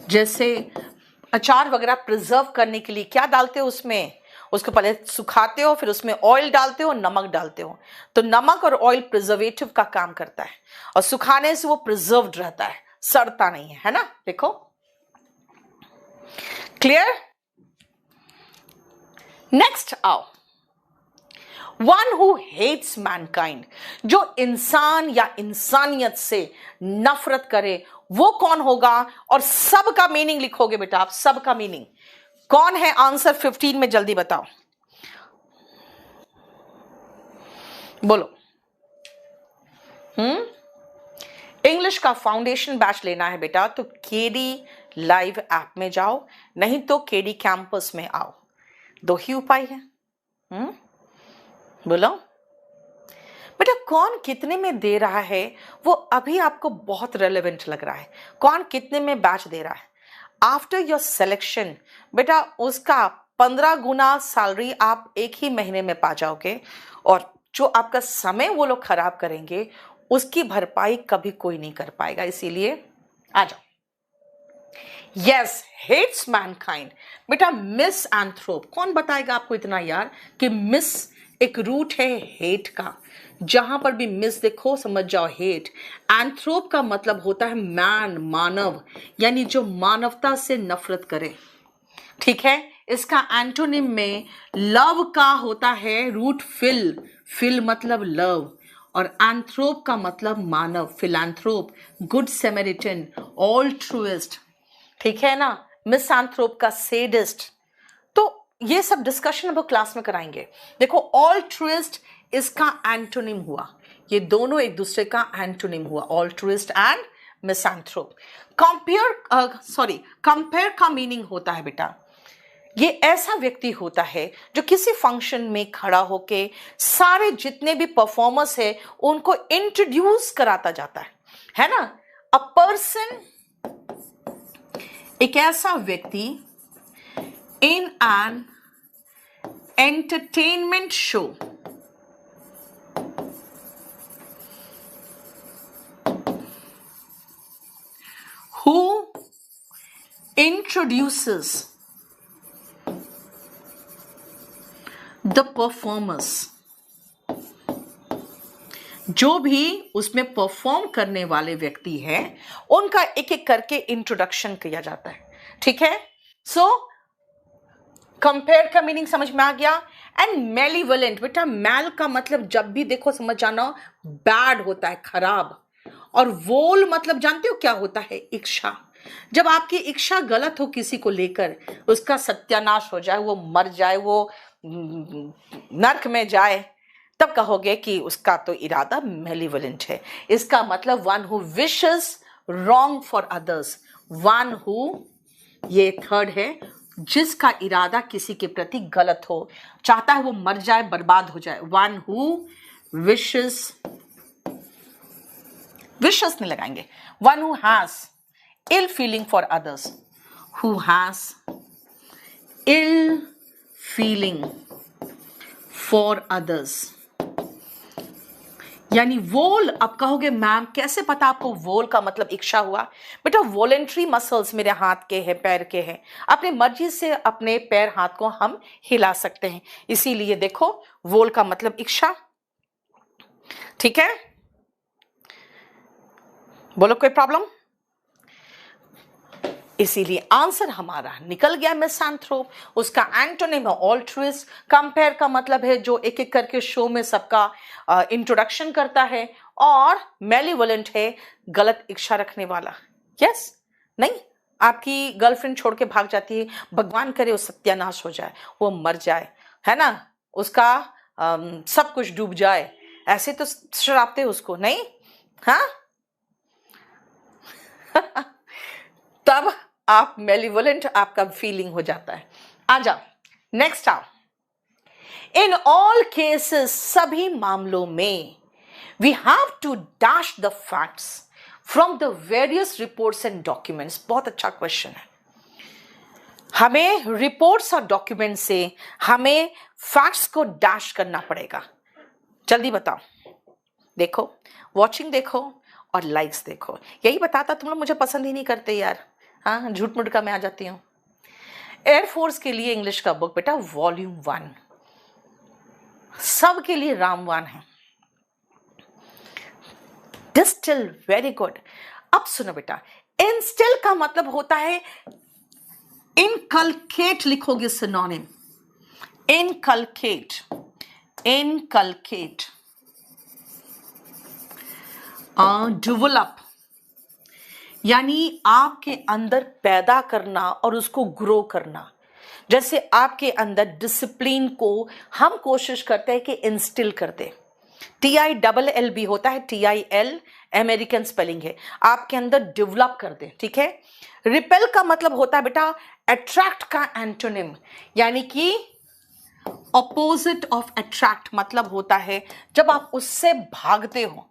जैसे अचार वगैरह प्रिजर्व करने के लिए क्या डालते हो उसमें? उसको पहले सुखाते हो, फिर उसमें ऑयल डालते हो, नमक डालते हो। तो नमक और ऑयल प्रिजर्वेटिव का काम करता है और सुखाने से वो प्रिजर्व्ड रहता है, सड़ता नहीं है ना। देखो क्लियर। नेक्स्ट आओ, वन हु हेट्स मैनकाइंड, जो इंसान या इंसानियत से नफरत करे वो कौन होगा? और सबका मीनिंग लिखोगे बेटा आप, सबका मीनिंग कौन है? आंसर 15 में जल्दी बताओ, बोलो। इंग्लिश का फाउंडेशन बैच लेना है बेटा तो KD लाइव ऐप में जाओ, नहीं तो KD कैंपस में आओ, दो ही उपाय है। बोलो बेटा, कौन कितने में दे रहा है वो अभी आपको बहुत रेलेवेंट लग रहा है। कौन कितने में बैच दे रहा है? आफ्टर योर सिलेक्शन बेटा उसका 15 गुना सैलरी आप एक ही महीने में पा जाओगे, और जो आपका समय वो लोग खराब करेंगे उसकी भरपाई कभी कोई नहीं कर पाएगा। इसीलिए आ जाओ। यस, हेट्स मैनकाइंड बेटा मिस एंथ्रोप। कौन बताएगा आपको इतना यार कि मिस एक रूट है हेट का, जहां पर भी मिस देखो समझ जाओ हेट। एंथ्रोप का मतलब होता है मैन, मानव, यानी जो मानवता से नफरत करे। ठीक है, इसका एंटोनिम में लव का होता है रूट फिल, फिल मतलब लव, और एंथ्रोप का मतलब मानव, फिलैंथ्रोप, गुड सेमेरिटन, ऑल्ट्रुइस्ट। ठीक है ना, मिसएंथ्रोप का सेडिस्ट। तो ये सब डिस्कशन अब क्लास में कराएंगे। देखो ऑल्ट्रुइस्ट इसका एंटोनिम हुआ, ये दोनों एक दूसरे का एंटोनिम हुआ, ऑल्ट्रुइस्ट एंड मिसएंथ्रोप। कंपेयर का मीनिंग होता है बेटा, ये ऐसा व्यक्ति होता है जो किसी फंक्शन में खड़ा होके सारे जितने भी परफॉर्मर्स है उनको इंट्रोड्यूस कराता जाता है ना। अ पर्सन, एक ऐसा व्यक्ति in an entertainment show, who introduces the performers, जो भी उसमें परफॉर्म करने वाले व्यक्ति हैं उनका एक एक करके इंट्रोडक्शन किया जाता है, ठीक है। सो कंपेयर का मीनिंग समझ में आ गया। एंड मेलिवलेंट, बेटा मैल का मतलब जब भी देखो समझ जाना बैड होता है, खराब। और वोल मतलब जानते हो क्या होता है? इच्छा। जब आपकी इच्छा गलत हो किसी को लेकर, उसका सत्यानाश हो जाए, वो मर जाए, वो नरक में जाए, तब कहोगे कि उसका तो इरादा मेलिवलेंट है। इसका मतलब one who wishes wrong for others, one who, ये थर्ड है, जिसका इरादा किसी के प्रति गलत हो, चाहता है वो मर जाए, बर्बाद हो जाए। वन हु विशेस, विशेस नहीं लगाएंगे, one who has ill feeling for others, who has ill feeling for others। यानी वोल, अब कहोगे मैम कैसे पता आपको वोल का मतलब इच्छा हुआ? बेटा वॉलेंट्री मसल्स मेरे हाथ के हैं, पैर के हैं, अपनी मर्जी से अपने पैर हाथ को हम हिला सकते हैं, इसीलिए देखो वोल का मतलब इच्छा, ठीक है। बोलो कोई प्रॉब्लम? इसीलिए आंसर हमारा निकल गया मिसैंथ्रोप। उसका एंटोनिम है ऑल्ट्रुइस्ट। कंपेयर का मतलब है जो एक एक करके शो में सबका इंट्रोडक्शन करता है, और मेलिवोलेंट है गलत इच्छा रखने वाला। यस, नहीं, आपकी गर्लफ्रेंड छोड़ के भाग जाती है, भगवान करे वो सत्यानाश हो जाए, वो मर जाए, है ना, उसका सब कुछ डूब जाए, ऐसे तो शराबते उसको नहीं, हाँ तब आप मेलिवोलेंट, आपका फीलिंग हो जाता है। आ जाओ नेक्स्ट आओ। इन ऑल केसेस, सभी मामलों में, we have to dash the facts from the various reports and documents. बहुत अच्छा क्वेश्चन है। हमें रिपोर्ट्स और डॉक्यूमेंट से हमें फैक्ट्स को डैश करना पड़ेगा। जल्दी बताओ, देखो वॉचिंग देखो और लाइक्स देखो। यही बताता तुम लोग मुझे पसंद ही नहीं करते यार, हाँ झूठ मूठ का मैं आ जाती हूँ। एयरफोर्स के लिए इंग्लिश का बुक बेटा वॉल्यूम 1, सब के लिए रामवान है। Distil, very good. अब सुनो बेटा, इंस्टिल का मतलब होता है इनकलकेट, लिखोगे सिनोनिम, इनकलकेट, इनकलकेट, डेवलप, यानी आपके अंदर पैदा करना और उसको ग्रो करना। जैसे आपके अंदर डिसिप्लिन को हम कोशिश करते हैं कि इंस्टिल कर दे। TILL भी होता है, TIL अमेरिकन स्पेलिंग है, आपके अंदर डेवलप कर दे, ठीक है। रिपेल का मतलब होता है बेटा अट्रैक्ट का एंटोनिम, यानी कि ऑपोजिट ऑफ अट्रैक्ट मतलब होता है जब आप उससे भागते हो,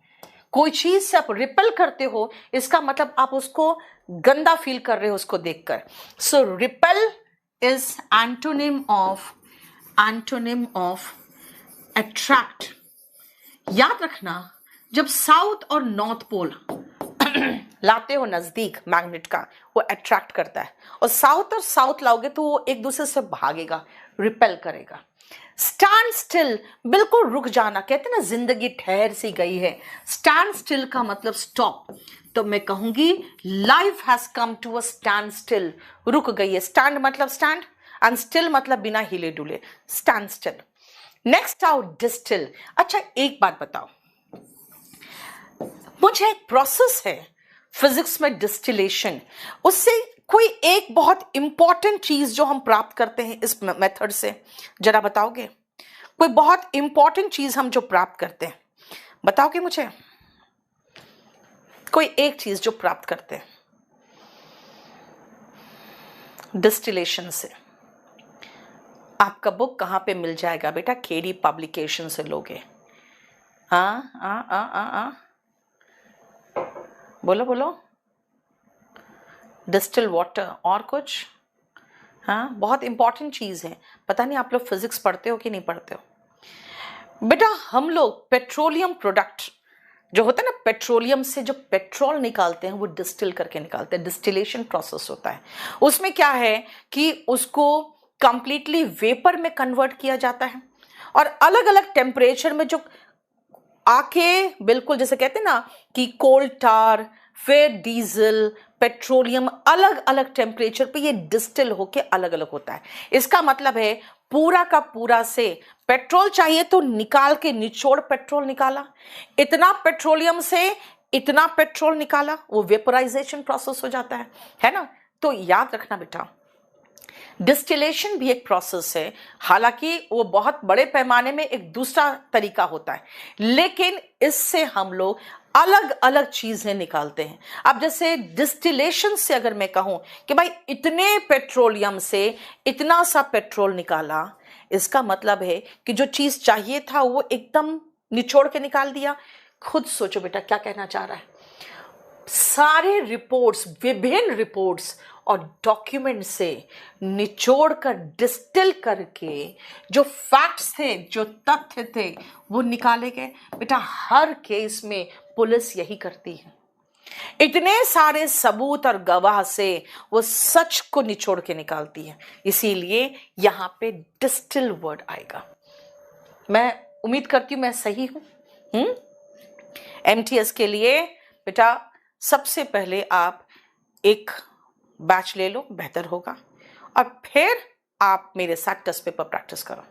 कोई चीज से आप रिपेल करते हो, इसका मतलब आप उसको गंदा फील कर रहे हो उसको देखकर। So repel is antonym of attract. याद रखना, जब साउथ और नॉर्थ पोल लाते हो नजदीक मैग्नेट का, वो अट्रैक्ट करता है, और साउथ लाओगे तो वो एक दूसरे से भागेगा, रिपेल करेगा। स्टैंड स्टिल, बिल्कुल रुक जाना, कहते हैं ना जिंदगी ठहर सी गई है। स्टैंड स्टिल का मतलब स्टॉप, तो मैं कहूंगी life has come to a standstill, रुक गई है। स्टैंड मतलब स्टैंड, एंड स्टिल मतलब बिना हिले डुले, स्टैंड स्टिल। नेक्स्ट आओ डिस्टिल। अच्छा एक बात बताओ, मुझे एक प्रोसेस है फिजिक्स में डिस्टिलेशन, उससे कोई एक बहुत इंपॉर्टेंट चीज जो हम प्राप्त करते हैं इस मेथड से, जरा बताओगे? कोई बहुत इंपॉर्टेंट चीज हम जो प्राप्त करते हैं, बताओगे मुझे? कोई एक चीज जो प्राप्त करते हैं डिस्टिलेशन से। आपका बुक कहां पे मिल जाएगा बेटा? केडी पब्लिकेशन से लोगे। बोलो बोलो। डिस्टिल वाटर, और कुछ? हाँ, बहुत इंपॉर्टेंट चीज है। पता नहीं आप लोग फिजिक्स पढ़ते हो कि नहीं पढ़ते हो बेटा। हम लोग पेट्रोलियम प्रोडक्ट जो होता है ना, पेट्रोलियम से जो पेट्रोल निकालते हैं वो डिस्टिल करके निकालते हैं, डिस्टिलेशन प्रोसेस होता है। उसमें क्या है कि उसको कंप्लीटली वेपर में कन्वर्ट किया जाता है, और अलग अलग टेम्परेचर में जो आके बिल्कुल जैसे कहते हैं ना कि कोल टार, फिर डीजल, पेट्रोलियम, अलग अलग टेम्परेचर पे ये डिस्टिल होके अलग अलग होता है। इसका मतलब है पूरा का पूरा से पेट्रोल चाहिए तो निकाल के निचोड़ पेट्रोल निकाला, इतना पेट्रोलियम से इतना पेट्रोल निकाला, वो वेपोराइजेशन प्रोसेस हो जाता है ना। तो याद रखना बेटा, डिस्टिलेशन भी एक प्रोसेस है, हालांकि वो बहुत बड़े पैमाने में एक दूसरा तरीका होता है, लेकिन इससे हम लोग अलग अलग चीजें निकालते हैं। अब जैसे डिस्टिलेशन से अगर मैं कहूं कि भाई इतने पेट्रोलियम से इतना सा पेट्रोल निकाला, इसका मतलब है कि जो चीज चाहिए था वो एकदम निचोड़ के निकाल दिया। खुद सोचो बेटा क्या कहना चाह रहा है। सारे रिपोर्ट्स, विभिन्न रिपोर्ट्स और डॉक्यूमेंट से निचोड़ कर डिस्टिल करके जो फैक्ट्स थे, जो तथ्य थे, वो निकाले गए। बेटा हर केस में पुलिस यही करती है, इतने सारे सबूत और गवाह से वो सच को निचोड़ के निकालती है, इसीलिए यहां पे डिस्टिल वर्ड आएगा। मैं उम्मीद करती हूं मैं सही हूं। एमटीएस के लिए बेटा सबसे पहले आप एक बैच ले लो, बेहतर होगा, और फिर आप मेरे साथ टेस्ट पेपर प्रैक्टिस करो।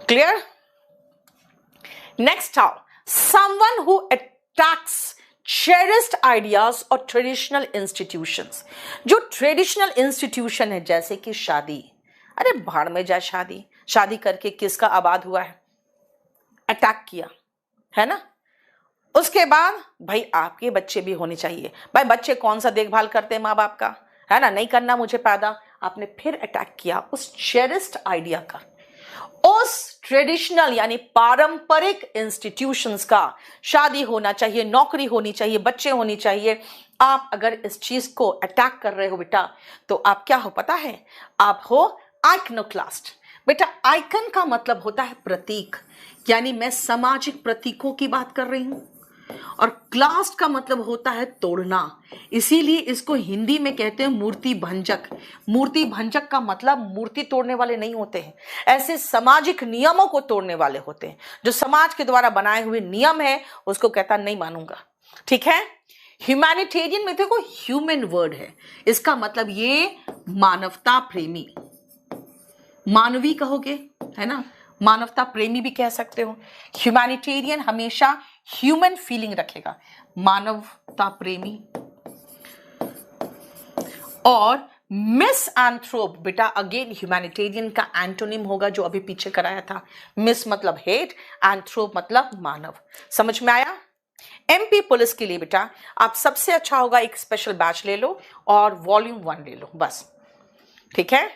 क्लियर? नेक्स्ट आओ, someone who attacks cherished ideas और ट्रेडिशनल इंस्टीट्यूशंस। जो ट्रेडिशनल इंस्टीट्यूशन है जैसे कि शादी, अरे भाड़ में जाए शादी, शादी करके किसका आबाद हुआ है, अटैक किया है ना। उसके बाद भाई आपके बच्चे भी होने चाहिए, भाई बच्चे कौन सा देखभाल करते हैं माँ बाप का, है ना, नहीं करना मुझे पैदा, आपने फिर अटैक किया उस चेरिस्ड आइडिया का, उस ट्रेडिशनल यानी पारंपरिक इंस्टीट्यूशंस का। शादी होना चाहिए, नौकरी होनी चाहिए, बच्चे होनी चाहिए। आप अगर इस चीज को अटैक कर रहे हो बेटा, तो आप क्या हो पता है, आप हो आइकनोक्लास्ट। बेटा आइकन का मतलब होता है प्रतीक, यानी मैं सामाजिक प्रतीकों की बात कर रही हूं, और क्लास्ट का मतलब होता है तोड़ना, इसीलिए इसको हिंदी में कहते हैं मूर्ति भंजक। मूर्ति भंजक का मतलब मूर्ति तोड़ने वाले नहीं होते हैं, ऐसे सामाजिक नियमों को तोड़ने वाले होते हैं। जो समाज के द्वारा बनाए हुए नियम है उसको कहता नहीं मानूंगा, ठीक है। ह्यूमैनिटेरियन में देखो ह्यूमन वर्ड है, इसका मतलब ये मानवता प्रेमी, मानवी कहोगे है ना, मानवता प्रेमी भी कह सकते हो। ह्यूमैनिटेरियन हमेशा ह्यूमन फीलिंग रखेगा, मानवता प्रेमी। और मिस एंथ्रोप बेटा अगेन ह्यूमैनिटेरियन का एंटोनिम होगा, जो अभी पीछे कराया था। मिस मतलब हेट, एंथ्रोप मतलब मानव। समझ में आया? एमपी पुलिस के लिए बेटा आप सबसे अच्छा होगा एक स्पेशल बैच ले लो और वॉल्यूम 1 ले लो बस, ठीक है।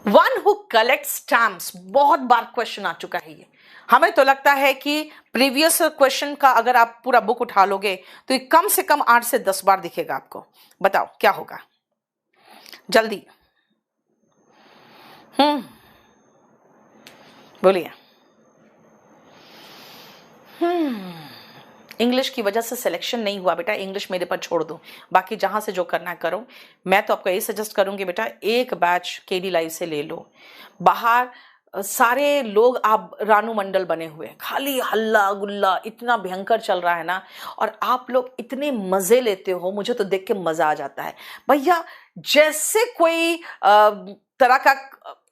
वन हु कलेक्ट स्टैम्प्स, बहुत बार क्वेश्चन आ चुका है ये। हमें तो लगता है कि प्रीवियस क्वेश्चन का अगर आप पूरा बुक उठा लोगे तो ये कम से कम 8 से 10 बार दिखेगा आपको। बताओ क्या होगा जल्दी, बोलिए। इंग्लिश की वजह से सिलेक्शन नहीं हुआ बेटा, इंग्लिश मेरे पर छोड़ दो, बाकी जहां से जो करना है करो। मैं तो आपको यही सजेस्ट करूंगी बेटा एक बैच केडी लाइव से ले लो। बाहर सारे लोग आप रानू मंडल बने हुए, खाली हल्ला गुल्ला इतना भयंकर चल रहा है ना, और आप लोग इतने मजे लेते हो, मुझे तो देख के मजा आ जाता है भैया। जैसे कोई तरह का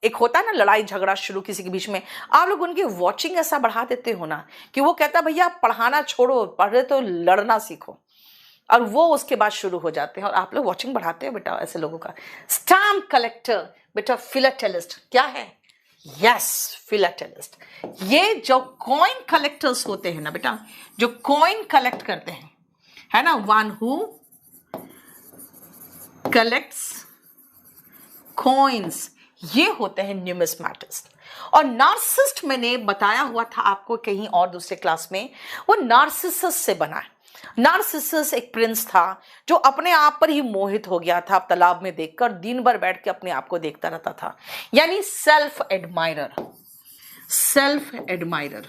एक होता है ना लड़ाई झगड़ा शुरू किसी के बीच में, आप लोग उनकी वॉचिंग ऐसा बढ़ा देते हो ना कि वो कहता भैया पढ़ाना छोड़ो, पढ़े तो लड़ना सीखो, और वो उसके बाद शुरू हो जाते हैं और आप लोग वॉचिंग बढ़ाते हो बेटा ऐसे लोगों का। स्टैम्प कलेक्टर बेटा फिलाटेलिस्ट क्या है? Yes philatelist. ये जो कॉइन कलेक्टर्स होते हैं ना बेटा, जो कॉइन कलेक्ट करते हैं है ना, वन हु कलेक्ट्स कॉइन्स, ये होते हैं न्यूमिस्मैटिस्ट। और नार्सिसिस्ट मैंने बताया हुआ था आपको कहीं और दूसरे क्लास में, वो नार्सिसस से बना है। नार्सिसस एक प्रिंस था जो अपने आप पर ही मोहित हो गया था, तालाब में देखकर दिन भर बैठ के अपने आप को देखता रहता था, यानी सेल्फ एडमायरर। Self admirer.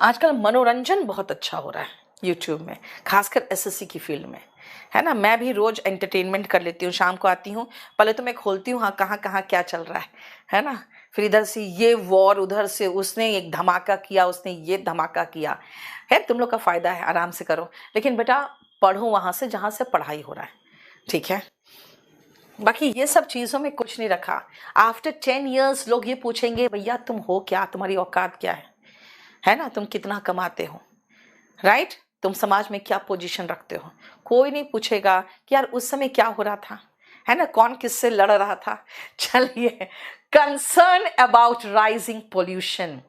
आजकल मनोरंजन बहुत अच्छा हो रहा है यूट्यूब में, खासकर एसएससी की फील्ड में, है ना। मैं भी रोज एंटरटेनमेंट कर लेती हूँ, शाम को आती हूँ, पहले तो मैं खोलती हूँ हाँ कहाँ कहाँ क्या चल रहा है ना। फिर इधर से ये वॉर, उधर से उसने एक धमाका किया, उसने ये धमाका किया है। तुम लोग का फायदा है, आराम से करो, लेकिन बेटा पढ़ो वहां से जहां से पढ़ाई हो रहा है, ठीक है। बाकी ये सब चीजों में कुछ नहीं रखा। आफ्टर 10 years लोग ये पूछेंगे भैया तुम हो क्या, तुम्हारी औकात क्या है ना, तुम कितना कमाते हो, राइट, तुम समाज में क्या पोजीशन रखते हो। कोई नहीं पूछेगा कि यार उस समय क्या हो रहा था, है ना, कौन किससे लड़ रहा था। चलिए, concern about rising pollution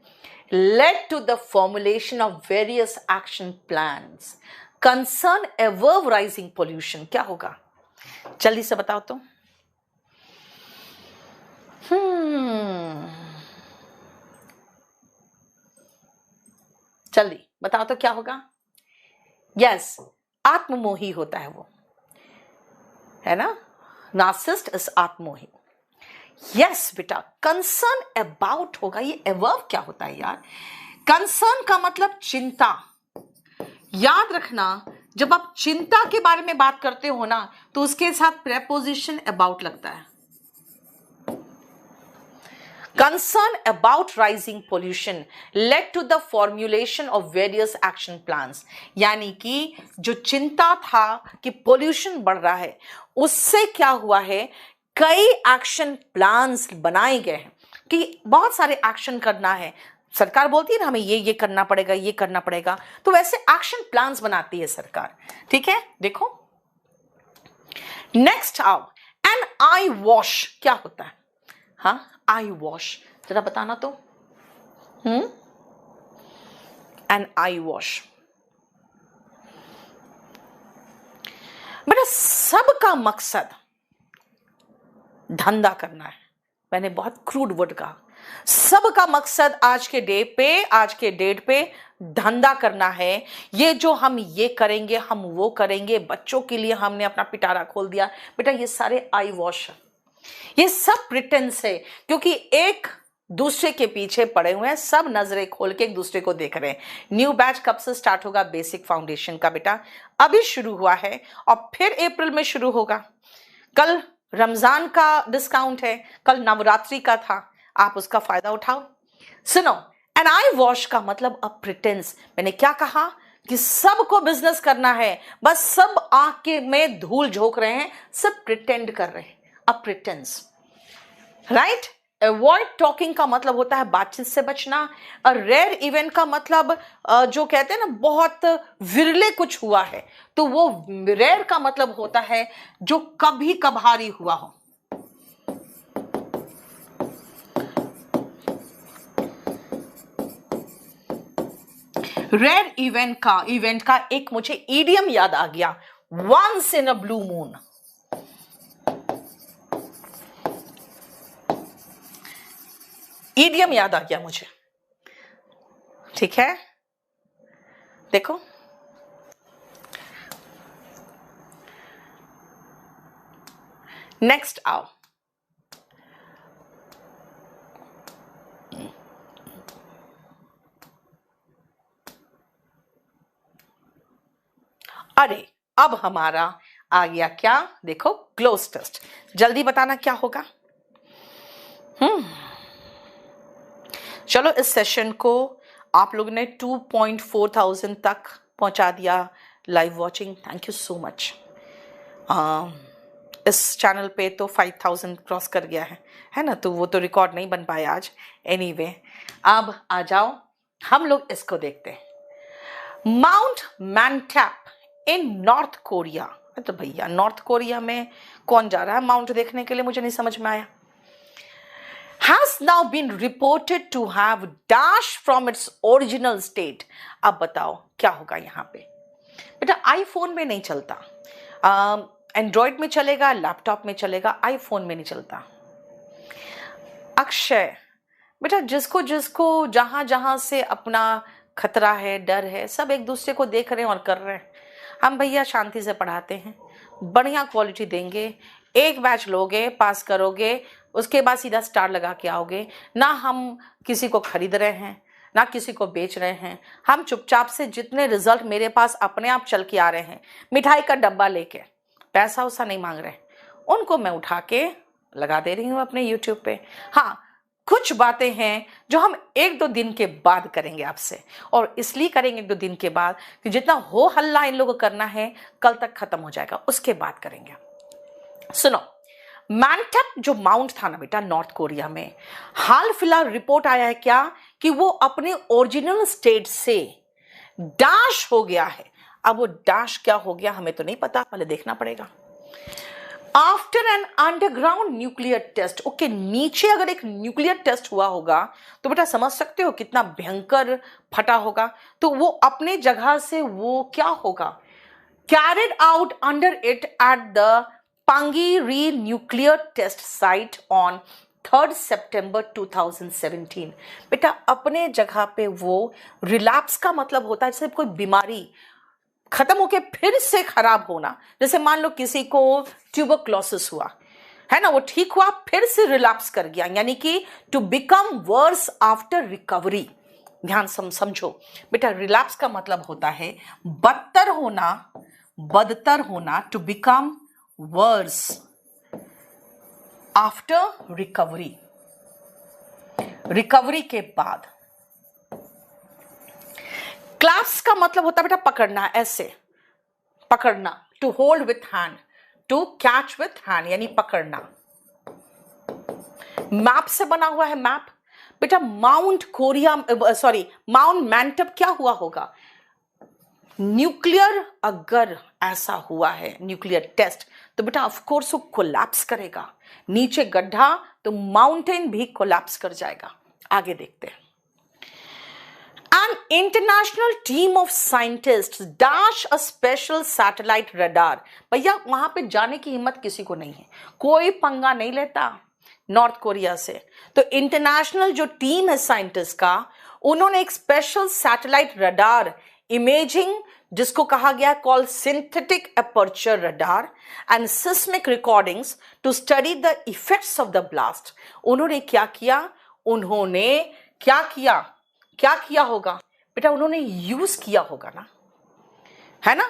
led to the formulation of various action plans. Concern above rising pollution क्या होगा, जल्दी से बताओ तो। जल्दी बताओ तो क्या होगा। यस, आत्ममोही होता है वो, है ना, नार्सिसिस्ट इज आत्ममोही। यस बेटा, कंसर्न अबाउट होगा। ये अबव क्या होता है यार, कंसर्न का मतलब चिंता। याद रखना, जब आप चिंता के बारे में बात करते हो ना तो उसके साथ प्रेपोजिशन अबाउट लगता है। Concern about rising pollution led to the formulation of various action plans. यानी कि जो चिंता था कि पोल्यूशन बढ़ रहा है, उससे क्या हुआ है, कई एक्शन प्लान्स बनाए गए हैं कि बहुत सारे एक्शन करना है। सरकार बोलती है ना हमें ये करना पड़ेगा, ये करना पड़ेगा, तो वैसे एक्शन प्लान्स बनाती है सरकार, ठीक है। देखो नेक्स्ट आओ, एन आई वॉश क्या होता है। हाँ, आई वॉश जरा बताना तो। एन आई वॉश बेटा सबका मकसद धंधा करना है। मैंने बहुत क्रूड वर्ड कहा, सबका मकसद आज के डेट पे धंधा करना है। ये जो हम ये करेंगे, हम वो करेंगे, बच्चों के लिए हमने अपना पिटारा खोल दिया, बेटा ये सारे आई वॉश है, ये सब प्रिटेंस है, क्योंकि एक दूसरे के पीछे पड़े हुए हैं, सब नजरें खोल के एक दूसरे को देख रहे हैं। न्यू बैच कब से स्टार्ट होगा, बेसिक फाउंडेशन का बेटा अभी शुरू हुआ है और फिर अप्रैल में शुरू होगा। कल रमजान का डिस्काउंट है, कल नवरात्रि का था, आप उसका फायदा उठाओ। सुनो, एन आई वॉश का मतलब अ प्रिटेंस। मैंने क्या कहा कि सबको बिजनेस करना है, बस सब आंख के में धूल झोंक रहे हैं, सब प्रिटेंड कर रहे हैं, अ प्रिटेंस, राइट। अवॉइड टॉकिंग का मतलब होता है बातचीत से बचना। और रेयर इवेंट का मतलब जो कहते हैं ना बहुत विरले कुछ हुआ है, तो वो रेयर का मतलब होता है जो कभी कभारी हुआ हो। रेयर इवेंट का एक मुझे इडियम याद आ गया, once in a blue moon. Idiom याद आ गया मुझे, ठीक है। देखो नेक्स्ट आओ, अरे अब हमारा आ गया क्या, देखो क्लोज टेस्ट। जल्दी बताना क्या होगा। चलो, इस सेशन को आप लोगों ने 2.4 तक पहुंचा दिया live watching, thank you so much. इस चैनल पे तो 5000 क्रॉस कर गया है ना, तो वो तो रिकॉर्ड नहीं बन पाया आज। एनीवे, अब आ जाओ हम लोग इसको देखते हैं। माउंट मैनटैप इन नॉर्थ कोरिया। तो भैया नॉर्थ कोरिया में कौन जा रहा है माउंट देखने के लिए, मुझे नहीं समझ में आया। has now been reported to have dashed from its original state. अब बताओ क्या होगा यहाँ पे। बेटा आईफोन में नहीं चलता, एंड्रॉयड में चलेगा, लैपटॉप में चलेगा, आईफोन में नहीं चलता। अक्षय बेटा जिसको जिसको जहां जहां से अपना खतरा है, डर है, सब एक दूसरे को देख रहे हैं और कर रहे हैं। हम भैया शांति से पढ़ाते हैं, बढ़िया क्वालिटी देंगे, एक बैच लोगे, पास करोगे, उसके बाद सीधा स्टार लगा के आओगे। ना हम किसी को खरीद रहे हैं, ना किसी को बेच रहे हैं, हम चुपचाप से जितने रिजल्ट मेरे पास अपने आप चल के आ रहे हैं, मिठाई का डब्बा लेके पैसा वैसा नहीं मांग रहे, उनको मैं उठा के लगा दे रही हूँ अपने यूट्यूब पे। हाँ, कुछ बातें हैं जो हम 1-2 दिन के बाद करेंगे आपसे, और इसलिए करेंगे 1-2 दिन के बाद कि जितना हो हल्ला इन लोगों को करना है कल तक खत्म हो जाएगा, उसके बाद करेंगे। सुनो, मैंटप जो माउंट था ना बेटा नॉर्थ कोरिया में, हाल फिलहाल रिपोर्ट आया है क्या कि वो अपने ओरिजिनल स्टेट से डैश हो गया है। अब वो डैश क्या हो गया हमें तो नहीं पता, पहले देखना पड़ेगा। After an underground nuclear test, okay, नीचे अगर एक न्यूक्लियर टेस्ट हुआ होगा तो बेटा समझ सकते हो कितना भयंकर फटा होगा। तो वो अपने जगह से वो क्या होगा, carried out under it at the Punggye-ri nuclear test site on 3 सितंबर 2017। बेटा अपने जगह पे वो रिलैप्स का मतलब होता है जैसे कोई बीमारी खत्म होके फिर से खराब होना। जैसे मान लो किसी को ट्यूबरक्लोसिस हुआ है ना, वो ठीक हुआ फिर से रिलैप्स कर गया, यानी कि to become worse after recovery. ध्यान समझो बेटा, रिलैप्स का मतलब होता है बदतर होना, to become worse after recovery, recovery के बाद। क्लैप्स का मतलब होता है बेटा पकड़ना, ऐसे पकड़ना, to hold with hand, to catch with hand, यानी पकड़ना। मैप से बना हुआ है मैप बेटा, माउंट मैंटप क्या हुआ होगा, न्यूक्लियर अगर ऐसा हुआ है न्यूक्लियर टेस्ट तो बेटा ऑफ कोर्स वो कोलैप्स करेगा, नीचे गड्ढा तो माउंटेन भी कोलैप्स कर जाएगा। आगे देखते हैं। An international team of scientists dash a special satellite radar। भैया वहां पे जाने की हिम्मत किसी को नहीं है, कोई पंगा नहीं लेता नॉर्थ कोरिया से। तो इंटरनेशनल जो टीम है साइंटिस्ट का, उन्होंने एक स्पेशल सैटेलाइट रडार इमेजिंग जिसको कहा गया call synthetic aperture radar and seismic recordings to study the effects of the blast. उन्होंने क्या किया, क्या किया होगा बेटा, उन्होंने यूज किया होगा ना, है ना,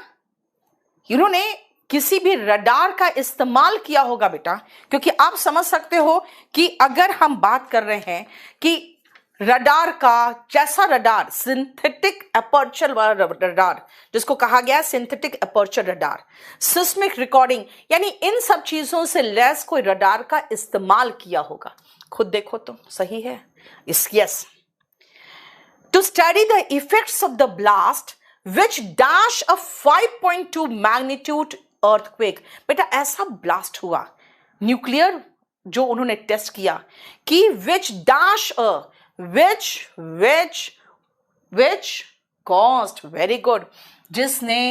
उन्होंने किसी भी रडार का इस्तेमाल किया होगा बेटा। क्योंकि आप समझ सकते हो कि अगर हम बात कर रहे हैं कि रडार का जैसा रडार सिंथेटिक अपर्चर वाला रडार जिसको कहा गया synthetic aperture radar, seismic recording, यानी इन सब चीजों से लैस कोई रडार का इस्तेमाल किया होगा। खुद देखो तो सही है। Yes, to study the effects of the blast which dash a 5.2 magnitude earthquake। बेटा ऐसा ब्लास्ट हुआ न्यूक्लियर जो उन्होंने टेस्ट किया कि which caused, very good, जिसने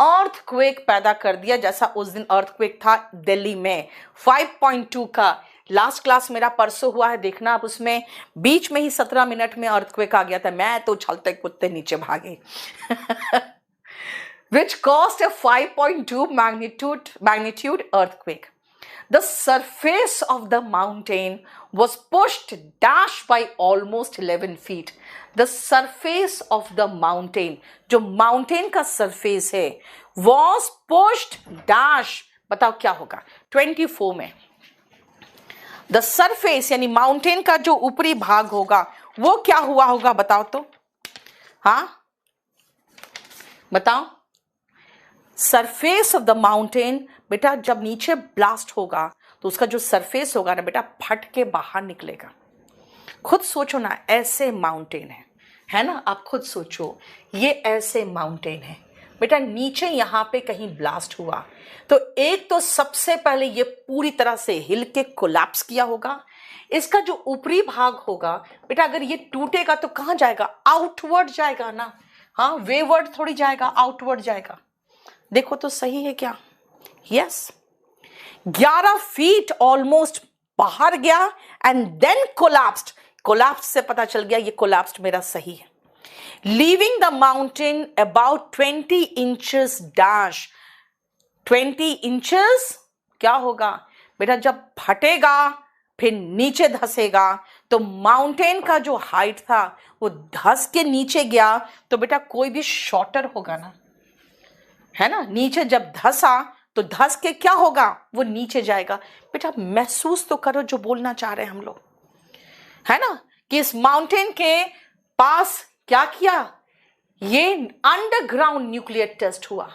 earthquake पैदा कर दिया, जैसा उस दिन earthquake था दिल्ली में 5.2 का। लास्ट क्लास मेरा परसों हुआ है, देखना आप, उसमें बीच में ही 17 मिनट में अर्थक्वेक आ गया था, मैं तो उछलते कुत्ते नीचे भागे। which caused a 5.2 magnitude earthquake. The surface of the mountain was pushed dash by almost 11 feet. The surface of the mountain, जो mountain का surface है, was pushed dash, बताओ क्या होगा 24 में। द सरफेस यानी माउंटेन का जो ऊपरी भाग होगा वो क्या हुआ होगा बताओ तो, हाँ बताओ। सरफेस ऑफ द माउंटेन बेटा जब नीचे ब्लास्ट होगा तो उसका जो सरफेस होगा ना बेटा फट के बाहर निकलेगा। खुद सोचो ना, ऐसे माउंटेन है ना, आप खुद सोचो ये ऐसे माउंटेन है बेटा, नीचे यहां पे कहीं ब्लास्ट हुआ तो एक तो सबसे पहले ये पूरी तरह से हिल के कोलैप्स किया होगा। इसका जो ऊपरी भाग होगा बेटा अगर ये टूटेगा तो कहां जाएगा, आउटवर्ड जाएगा ना, हाँ वेवर्ड थोड़ी जाएगा, आउटवर्ड जाएगा। देखो तो सही है क्या। यस, 11 फीट ऑलमोस्ट बाहर गया एंड देन कोलैप्स्ड से पता चल गया ये कोलैप्स्ड मेरा सही है। Leaving the mountain about 20 inches dash. 20 inches क्या होगा बेटा, जब फटेगा फिर नीचे धसेगा तो माउंटेन का जो हाइट था वो धस के नीचे गया तो बेटा कोई भी शॉर्टर होगा ना, है ना, नीचे जब धसा तो धस के क्या होगा, वो नीचे जाएगा। बेटा महसूस तो करो जो बोलना चाह रहे हैं हम लोग, है ना, कि इस माउंटेन के पास क्या किया, ये अंडरग्राउंड न्यूक्लियर टेस्ट हुआ,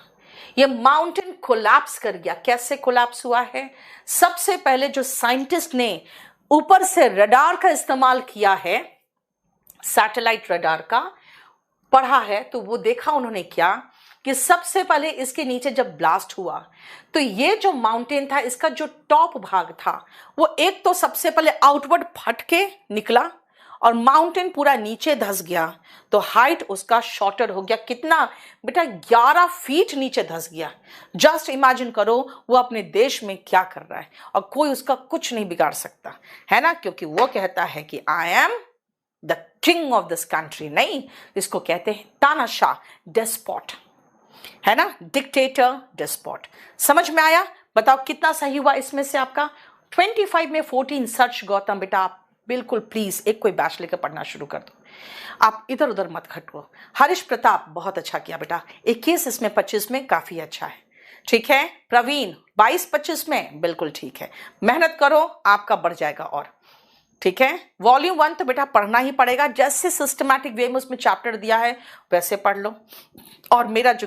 ये माउंटेन कोलैप्स कर गया। कैसे कोलैप्स हुआ है? सबसे पहले जो साइंटिस्ट ने ऊपर से रडार का इस्तेमाल किया है, सैटेलाइट रडार का पढ़ा है, तो वो देखा उन्होंने क्या कि सबसे पहले इसके नीचे जब ब्लास्ट हुआ तो ये जो माउंटेन था, इसका जो टॉप भाग था, वो एक तो सबसे पहले आउटवर्ड फट के निकला और माउंटेन पूरा नीचे धस गया, तो हाइट उसका शॉर्टर हो गया। कितना बेटा? 11 फीट नीचे धस गया। जस्ट इमेजिन करो वो अपने देश में क्या कर रहा है, और कोई उसका कुछ नहीं बिगाड़ सकता, है ना, क्योंकि वो कहता है कि I am the king of this country. नहीं, इसको कहते हैं तानाशाह, डेस्पॉट, है ना, डिक्टेटर, डेस्पॉट। समझ में आया? बताओ कितना सही हुआ इसमें से आपका? 25 में 14 सर्च गौतम। बेटा आप बिल्कुल प्लीज एक कोई बैच लेकर पढ़ना शुरू कर दो, आप इधर उधर मत खटको। हरीश प्रताप बहुत अच्छा किया बेटा, 21 इसमें 25 में काफी अच्छा है, ठीक है। प्रवीण 22-25 में बिल्कुल ठीक है, मेहनत करो आपका बढ़ जाएगा और, ठीक है। वॉल्यूम 1 तो बेटा पढ़ना ही पड़ेगा, जैसे सिस्टमैटिक वे में उसमें चैप्टर दिया है वैसे पढ़ लो। और मेरा जो